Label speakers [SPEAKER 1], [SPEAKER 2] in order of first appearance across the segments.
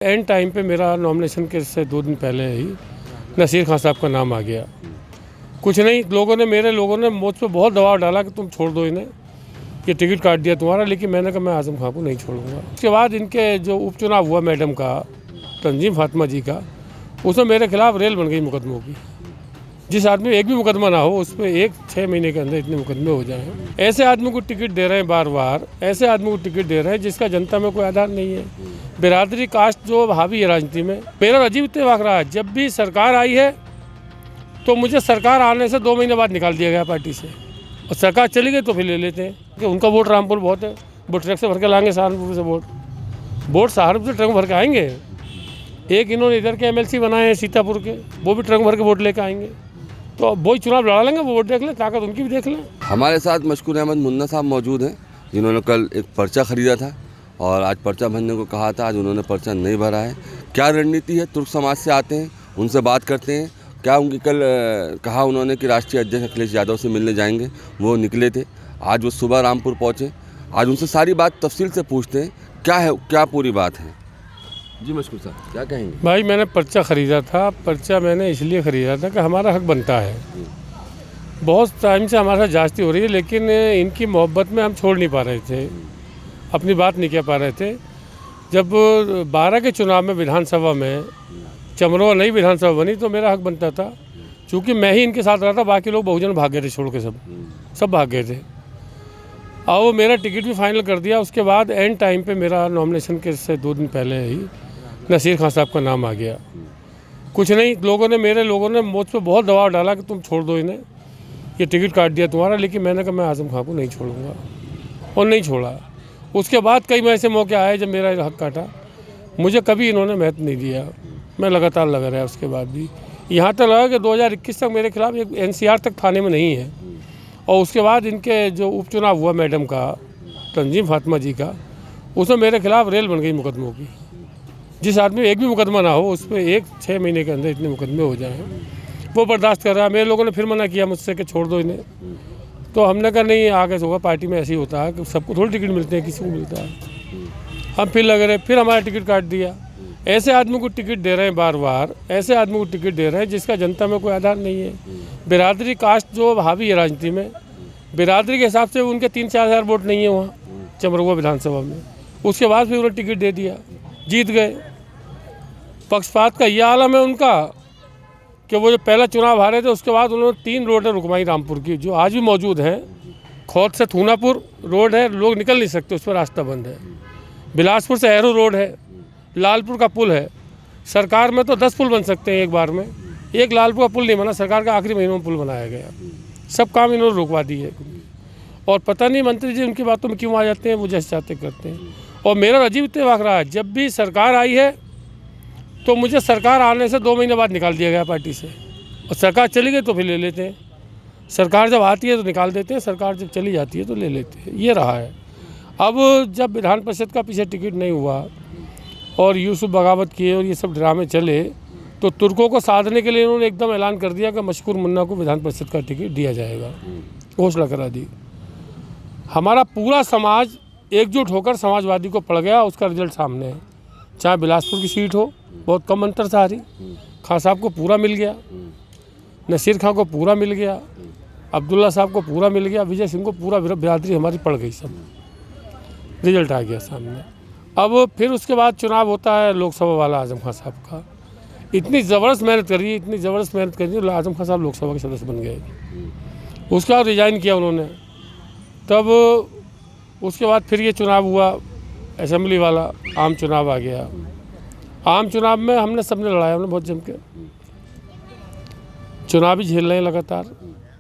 [SPEAKER 1] And time पे मेरा nomination के से 2 दिन पहले ही नसीर खान साहब का नाम आ गया। कुछ नहीं, मेरे लोगों ने मुझ पर बहुत दबाव डाला कि तुम छोड़ दो इन्हें, ये टिकट काट दिया तुम्हारा, लेकिन मैंने कहा मैं आजम खान को नहीं छोड़ूंगा। उसके बाद इनके जो उपचुनाव हुआ मैडम का, तंजीम फातिमा जी का, उसमें मेरे खिलाफ रेल बन गई मुकदमों की। जिस आदमी एक भी मुकदमा ना हो उस पर 6 महीने के अंदर इतने मुकदमे हो जाएं। ऐसे आदमी को टिकट दे रहे हैं बार बार, ऐसे आदमी को टिकट दे रहे हैं जिसका जनता में कोई आधार नहीं है। बिरादरी कास्ट जो हावी है राजनीति में, मेरा अजीब इत्तेफाक रहा है। जब भी सरकार आई है तो मुझे सरकार आने से 2 महीने बाद निकाल दिया गया पार्टी से, और सरकार चली गई तो फिर ले लेते हैं कि उनका वोट रामपुर बहुत है, वो ट्रक से भर के लाएंगे सहारनपुर से वोट सहारनपुर से ट्रक भर के आएंगे। एक इन्होंने इधर के MLC बनाए हैं सीतापुर के, वो भी ट्रक भर के वोट लेकर आएंगे, तो वही चुनाव लड़ा लेंगे, वो वोट देख लें, ताकत उनकी भी देख लें।
[SPEAKER 2] हमारे साथ मशकूर अहमद मुन्ना साहब मौजूद हैं, जिन्होंने कल एक पर्चा खरीदा था और आज पर्चा भरने को कहा था। आज उन्होंने पर्चा नहीं भरा है। क्या रणनीति है? तुर्क समाज से आते हैं, उनसे बात करते हैं। क्या उनकी कल कहा उन्होंने कि राष्ट्रीय अध्यक्ष अखिलेश यादव से मिलने जाएंगे, वो निकले थे। आज वो सुबह रामपुर पहुँचे। आज उनसे सारी बात तफसील से पूछते हैं, क्या है, क्या पूरी बात है। जी मशकूर साहब, क्या कहेंगे?
[SPEAKER 1] भाई, मैंने पर्चा ख़रीदा था। पर्चा मैंने इसलिए ख़रीदा था कि हमारा हक बनता है। बहुत टाइम से हमारे साथ जांचती हो रही है, लेकिन इनकी मोहब्बत में हम छोड़ नहीं पा रहे थे, अपनी बात नहीं कह पा रहे थे। जब 12 के चुनाव में विधानसभा में चमरोवा नई विधानसभा बनी तो मेरा हक बनता था, चूँकि मैं ही इनके साथ रहा था, बाकी लोग बहुजन भाग गए थे छोड़ के, सब भाग गए थे। और वो मेरा टिकट भी फाइनल कर दिया। उसके बाद एंड टाइम पे मेरा नॉमिनेशन के से 2 दिन पहले ही नसीर खान साहब का नाम आ गया। कुछ नहीं, मेरे लोगों ने मुझ पर बहुत दबाव डाला कि तुम छोड़ दो इन्हें, ये टिकट काट दिया तुम्हारा, लेकिन मैंने कहा मैं आजम खान को नहीं छोड़ूंगा, और नहीं छोड़ा। उसके बाद कई ऐसे मौके आए जब मेरा हक काटा, मुझे कभी इन्होंने महत्व नहीं दिया। मैं लगातार लगा रहा, उसके बाद भी यहाँ तक लगा कि 2021 तक मेरे खिलाफ एक NCR तक थाने में नहीं है। और उसके बाद इनके जो उपचुनाव हुआ मैडम का, तंजीम फातिमा जी का, उसमें मेरे खिलाफ रेल बन गई मुकदमों की। जिस आदमी एक भी मुकदमा ना हो उस पर 6 महीने के अंदर इतने मुकदमे हो जाएं, वो बर्दाश्त कर रहा है। मेरे लोगों ने फिर मना किया मुझसे कि छोड़ दो इन्हें, तो हमने कहा नहीं, आगे से होगा। पार्टी में ऐसे ही होता है कि सबको थोड़ी टिकट मिलते हैं, किसी को मिलता है। हम फिर लग रहे, फिर हमारा टिकट काट दिया। ऐसे आदमी को टिकट दे रहे हैं बार बार, ऐसे आदमी को टिकट दे रहे हैं जिसका जनता में कोई आधार नहीं है। बिरादरी कास्ट जो हावी है राजनीति में, बिरादरी के हिसाब से उनके 3-4 हज़ार वोट नहीं है वहाँ चमरोवा विधानसभा में। उसके बाद फिर उन्होंने टिकट दे दिया, जीत गए। पक्षपात का यह आलम है उनका कि वो जो पहला चुनाव हारे थे, उसके बाद उन्होंने 3 रोडें रुकवाई रामपुर की, जो आज भी मौजूद हैं। खौद से थूनापुर रोड है, लोग निकल नहीं सकते, उस पर रास्ता बंद है। बिलासपुर से एरो रोड है, लालपुर का पुल है। सरकार में तो 10 पुल बन सकते हैं एक बार में, एक लालपुर का पुल नहीं बना। सरकार का आखिरी महीनों में पुल बनाया गया, सब काम इन्होंने रुकवा दिए। और पता नहीं मंत्री जी उनकी बातों में क्यों आ जाते हैं, वो जैसे चाहते करते हैं। और मेरा अजीब इत्तेफाक रहा है, जब भी सरकार आई है तो मुझे सरकार आने से 2 महीने बाद निकाल दिया गया पार्टी से, और सरकार चली गई तो फिर ले लेते हैं। सरकार जब आती है तो निकाल देते हैं, सरकार जब चली जाती है तो ले लेते हैं। ये रहा है। अब जब विधान परिषद का पीछे टिकट नहीं हुआ और यूसुफ बगावत किए और ये सब ड्रामे चले, तो तुर्कों को साधने के लिए इन्होंने एकदम ऐलान कर दिया कि मशकूर मुन्ना को विधान परिषद का टिकट दिया जाएगा, घोषणा करा दी। हमारा पूरा समाज एकजुट होकर समाजवादी को पड़ गया। उसका रिजल्ट सामने है। चाहे बिलासपुर की सीट हो, बहुत कम अंतर से हारी, खान साहब को पूरा मिल गया, नसीर खां को पूरा मिल गया, अब्दुल्ला साहब को पूरा मिल गया, विजय सिंह को पूरा, बिरादरी हमारी पड़ गई, सब रिजल्ट आ गया सामने। अब फिर उसके बाद चुनाव होता है लोकसभा वाला आजम खान साहब का। इतनी ज़बरदस्त मेहनत करी, इतनी ज़बरदस्त मेहनत करी, आजम खान साहब लोकसभा के सदस्य बन गए। उसके बाद रिजाइन किया उन्होंने। तब उसके बाद फिर ये चुनाव हुआ असेंबली वाला, आम चुनाव आ गया। आम चुनाव में हमने सबने लड़ाया, हमने बहुत जम के चुनाव भी झेल रहे हैं लगातार,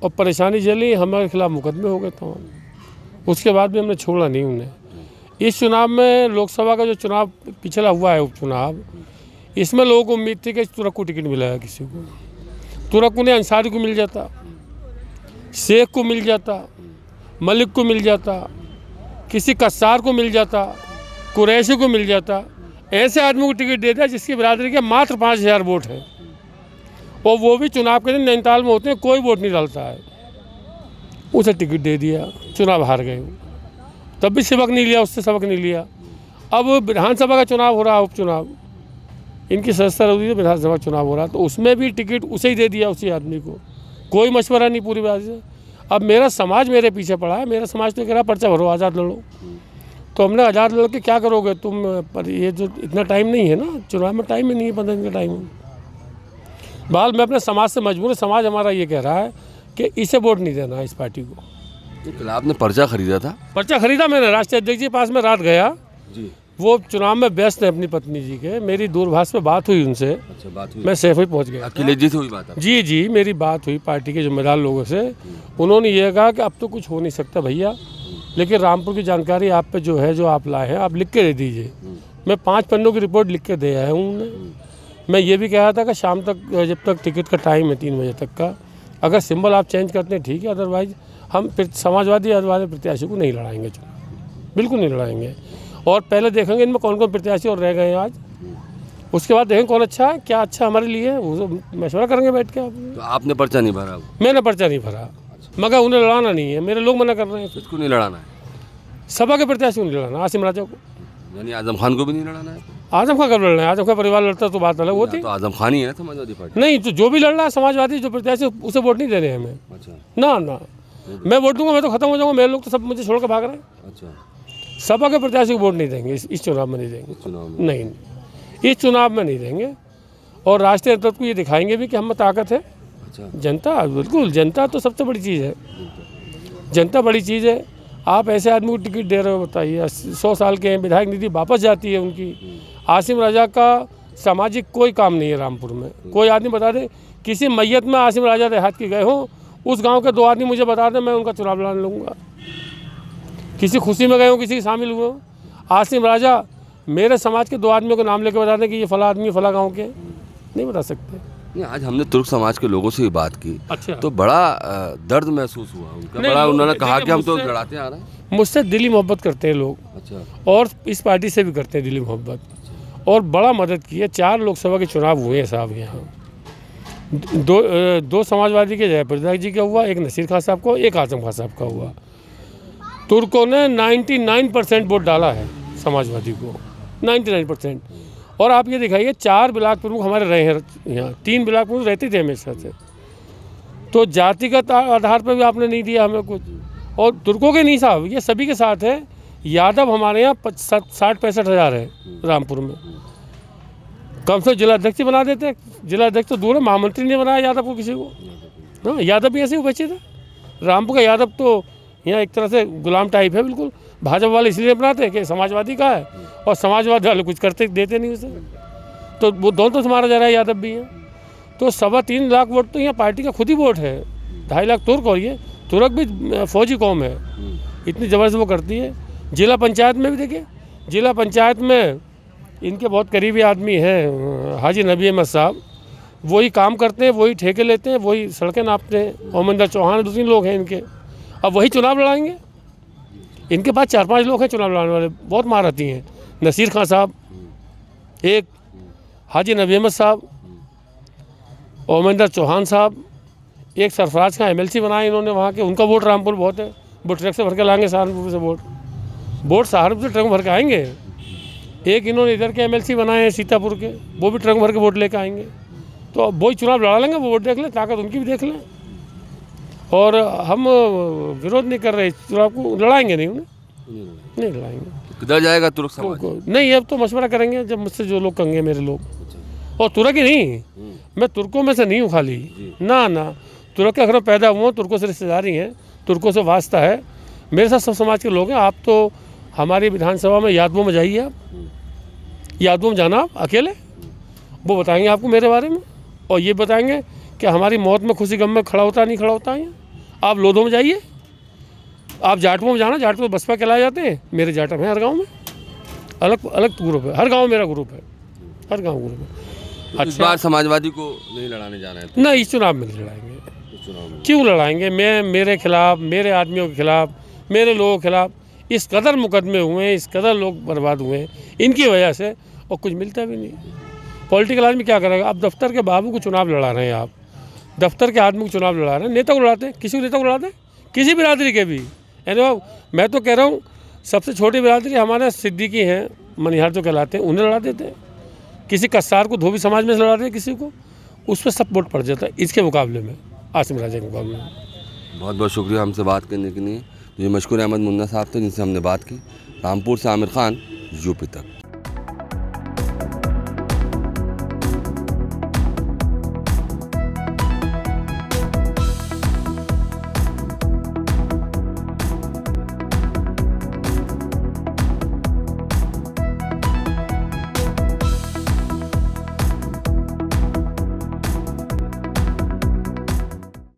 [SPEAKER 1] और परेशानी झेली, हमारे खिलाफ मुकदमे हो गए थे। उसके बाद भी हमने छोड़ा नहीं उन्हें। इस चुनाव में, लोकसभा का जो चुनाव पिछला हुआ है उपचुनाव, इसमें लोगों को उम्मीद थी कि तुरक को टिकट मिला है किसी को। तुरक उन्हें अंसारी को मिल जाता, शेख को मिल जाता, मलिक को मिल जाता, किसी कस्सार को मिल जाता, कुरैशी को मिल जाता। ऐसे आदमी को टिकट दे दिया जिसकी बिरादरी के मात्र 5,000 वोट हैं, और वो भी चुनाव के दिन नैनीताल में होते हैं, कोई वोट नहीं डालता है। उसे टिकट दे दिया, चुनाव हार गए। तब भी सबक नहीं लिया, उससे सबक नहीं लिया। अब विधानसभा का चुनाव हो रहा है, उपचुनाव, इनकी सदस्यता रद्द हुई, विधानसभा चुनाव हो रहा, तो उसमें भी टिकट उसे ही दे दिया, उसी आदमी को, कोई मशवरा नहीं पूरी बात से। अब मेरा समाज मेरे पीछे पड़ा है, मेरा समाज तो कह रहा पर्चा भरो, आज़ाद लड़ो। तो हमने आज़ाद लड़ के क्या करोगे तुम, पर ये जो इतना टाइम नहीं है ना, चुनाव में टाइम ही नहीं है, 15 दिन का टाइम है। बाल मैं अपने समाज से मजबूर है, समाज हमारा ये कह रहा है कि इसे वोट नहीं देना, इस पार्टी को।
[SPEAKER 2] तो कल आपने पर्चा खरीदा था?
[SPEAKER 1] पर्चा खरीदा मैंने, राष्ट्रीय अध्यक्ष जी के पास में रात गया
[SPEAKER 2] जी।
[SPEAKER 1] वो चुनाव में व्यस्त है अपनी पत्नी जी के, मेरी दूरभाष पे बात हुई उनसे।
[SPEAKER 2] अच्छा, बात हुई?
[SPEAKER 1] मैं सेफ ही पहुँच गया।
[SPEAKER 2] अखिलेश जी से हुई बात आपकी?
[SPEAKER 1] जी जी, मेरी बात हुई पार्टी के जिम्मेदार लोगों से। उन्होंने ये कहा कि अब तो कुछ हो नहीं सकता भैया, लेकिन रामपुर की जानकारी आप पे जो है, जो आप लाए हैं, आप लिख के दे दीजिए। मैं 5 पन्नों की रिपोर्ट लिख के दे आया हूँ उन्हें। मैं ये भी कहा था कि शाम तक, जब तक टिकट का टाइम है 3 बजे तक का, अगर सिंबल आप चेंज करते हैं ठीक है, अदरवाइज हम समाजवादी वाले प्रत्याशी को नहीं लड़ाएंगे चुनाव, बिल्कुल नहीं लड़ाएंगे। और पहले देखेंगे इनमें कौन कौन प्रत्याशी और रह गए हैं आज, उसके बाद देखेंगे कौन अच्छा है, क्या अच्छा हमारे लिए है, वो मशवरा करेंगे बैठ के।
[SPEAKER 2] तो आपने पर्चा नहीं भरा?
[SPEAKER 1] मैंने पर्चा नहीं भरा, मगर उन्हें लड़ाना नहीं है, मेरे लोग मना कर रहे हैं।
[SPEAKER 2] किसको नहीं लड़ाना है?
[SPEAKER 1] सपा के प्रत्याशी को नहीं लड़ाना, आसिम राजा को।
[SPEAKER 2] यानी आजम खान को भी नहीं लड़ाना है?
[SPEAKER 1] आजम खान कब लड़ना है, आजम खान परिवार लड़ता तो बात अलग होती।
[SPEAKER 2] तो आजम खान ही है ना समाजवादी पार्टी?
[SPEAKER 1] नहीं, तो जो भी लड़ रहा है समाजवादी जो प्रत्याशी, उसे वोट नहीं देने हैं हमें।
[SPEAKER 2] अच्छा।
[SPEAKER 1] ना ना, मैं वोट दूंगा मैं तो खत्म हो जाऊंगा, मेरे लोग तो सब मुझे छोड़ कर भाग रहे हैं।
[SPEAKER 2] अच्छा।
[SPEAKER 1] सपा के प्रत्याशी को वोट नहीं देंगे, इस चुनाव में नहीं देंगे।
[SPEAKER 2] चुनाव में
[SPEAKER 1] नहीं, इस चुनाव में नहीं देंगे। और राष्ट्रीय नेतृत्व को ये दिखाएंगे भी कि हम में ताकत है।
[SPEAKER 2] अच्छा।
[SPEAKER 1] जनता, बिल्कुल, जनता तो सबसे बड़ी चीज़ है, जनता बड़ी चीज़ है। आप ऐसे आदमी को टिकट दे रहे हो, बताइए, 100 साल के हैं, विधायक निधि वापस जाती है उनकी। आसिम राजा का सामाजिक कोई काम नहीं है रामपुर में। कोई आदमी बता दे, किसी मैयत में आसिम राजा देहात के गए हों, उस गांव के 2 आदमी मुझे बता दें, मैं उनका चुनाव लड़ लूँगा। किसी खुशी में गए हो, किसी शामिल हुए हो, आसिम राजा मेरे समाज के 2 आदमियों के नाम लेके बता दें कि ये फला आदमी फला गाँव के, नहीं बता सकते।
[SPEAKER 2] नहीं, आज हमने तुर्क समाज के लोगों से भी बात की।
[SPEAKER 1] अच्छा।
[SPEAKER 2] तो बड़ा दर्द महसूस हुआ उनका, बड़ा उन्होंने कहा कि हम तो लड़ाते आ रहे हैं।
[SPEAKER 1] मुझसे दिली मोहब्बत करते हैं लोग।
[SPEAKER 2] अच्छा।
[SPEAKER 1] और इस पार्टी से भी करते हैं दिली मोहब्बत, और बड़ा मदद की है। 4 लोकसभा के चुनाव हुए हैं साहब यहाँ, 2 समाजवादी के जयप्रदा जी का हुआ, एक नसीर खान साहब का, एक आजम खान साहब का हुआ। तुर्कों ने 99% वोट डाला है समाजवादी को, 99%। और आप ये दिखाइए, 4 ब्लॉक प्रमुख हमारे रहे हैं यहाँ, 3 ब्लॉक प्रमुख रहते थे हमेशा से। तो जातिगत आधार पर भी आपने नहीं दिया हमें कुछ। और तुर्कों के नहीं साहब, ये सभी के साथ है। यादव हमारे यहाँ 60-65 हज़ार है रामपुर में, कम से जिला अध्यक्ष बना देते। जिला अध्यक्ष तो दूर है, महामंत्री ने बनाया यादव को किसी को। हाँ, यादव भी ऐसे ही बचे थे। रामपुर का यादव तो यहाँ एक तरह से गुलाम टाइप है बिल्कुल। भाजपा वाले इसलिए बनाते कि समाजवादी का है, और समाजवादी वाले कुछ करते देते नहीं उसे, तो वो दोनों तो मारा जा रहा है, यादव भी है। तो 3.25 लाख वोट तो यहाँ पार्टी का खुद ही वोट है, 2.5 लाख तुर्क, और ये तुर्क भी फौजी कौम है, इतनी ज़बरदस्त वो करती है। जिला पंचायत में भी देखिए, जिला पंचायत में इनके बहुत करीबी आदमी हैं हाजी नबी अहमद साहब, वही काम करते हैं, वही ठेके लेते हैं, वही सड़कें नापते हैं। ओमेंद्र चौहान 2-3 लोग हैं इनके, अब वही चुनाव लड़ाएंगे। इनके पास 4-5 लोग हैं चुनाव लड़ाने वाले, बहुत महारथी हैं। नसीर खान साहब एक, हाजी नबी अहमद साहब, ओमेंद्र चौहान साहब, एक सरफराज का MLC बनाया इन्होंने वहाँ के, उनका वोट रामपुर बहुत है, वो ट्रक से भर के लाएंगे सहारनपुर से वोट सहारनपुर से ट्रक भर के आएंगे। एक इन्होंने इधर के MLC बनाए हैं सीतापुर के, वो भी ट्रक भर के वोट लेके आएंगे। तो अब वही चुनाव लड़ा लेंगे, वो वोट देख लें, ताकत उनकी भी देख लें। और हम विरोध नहीं कर रहे, चुनाव को लड़ाएंगे नहीं, उन्हें नहीं लड़ाएंगे।
[SPEAKER 2] किधर जाएगा तुर्क समाज?
[SPEAKER 1] नहीं, अब तो मशवरा करेंगे जब मुझसे जो लोग कहेंगे मेरे लोग। और तुर्क ही नहीं, मैं तुर्कों में से नहीं हूँ खाली, ना ना, तुर्क के घर पैदा हुआ, तुर्कों से रिश्तेदारी हैं, तुर्कों से वास्ता है। मेरे साथ सब समाज के लोग हैं। आप तो हमारी विधानसभा में यादवों में जाइए, आप यादवों में जाना, आप अकेले, वो बताएंगे आपको मेरे बारे में, और ये बताएंगे कि हमारी मौत में खुशी गम में खड़ा होता नहीं खड़ा होता है। आप लोधों में जाइए, आप जाटवों में जाना, जाटवों में बसपा कहलाए जाते हैं, मेरे जाटव हैं हर गाँव में, अलग अलग ग्रुप है, हर गाँव मेरा ग्रुप है, हर गाँव ग्रुप है।
[SPEAKER 2] तो इस बार समाजवादी को नहीं लड़ाने जाना है?
[SPEAKER 1] ना, इस चुनाव में नहीं लड़ाएंगे। क्यों लड़ाएंगे? मैं, मेरे खिलाफ, मेरे आदमियों के खिलाफ, मेरे लोगों के खिलाफ इस कदर मुकदमे हुए हैं, इस कदर लोग बर्बाद हुए हैं इनकी वजह से, और कुछ मिलता भी नहीं। पॉलिटिकल आदमी क्या करेगा? आप दफ्तर के बाबू को चुनाव लड़ा रहे हैं, आप दफ्तर के आदमी को चुनाव लड़ा रहे हैं, नेता को लड़ाते हैं, किसी नेता को लड़ाते हैं, किसी बिरादरी के भी। यानी मैं तो कह रहा हूँ, सबसे छोटी बिरादरी हमारे सिद्दीकी हैं, मनिहार जो कहलाते हैं, उन्हें लड़ा देते हैं। किसी कस्सार को धोबी समाज में से लड़ा रहे किसी को, उस पर सब वोट पड़ जाता है इसके मुकाबले में, आसिम राजा के मुकाबले में।
[SPEAKER 2] बहुत बहुत शुक्रिया हमसे बात करने के लिए। ये मशकूर अहमद मुन्ना साहब थे जिनसे हमने बात की। रामपुर से आमिर खान, यूपी तक।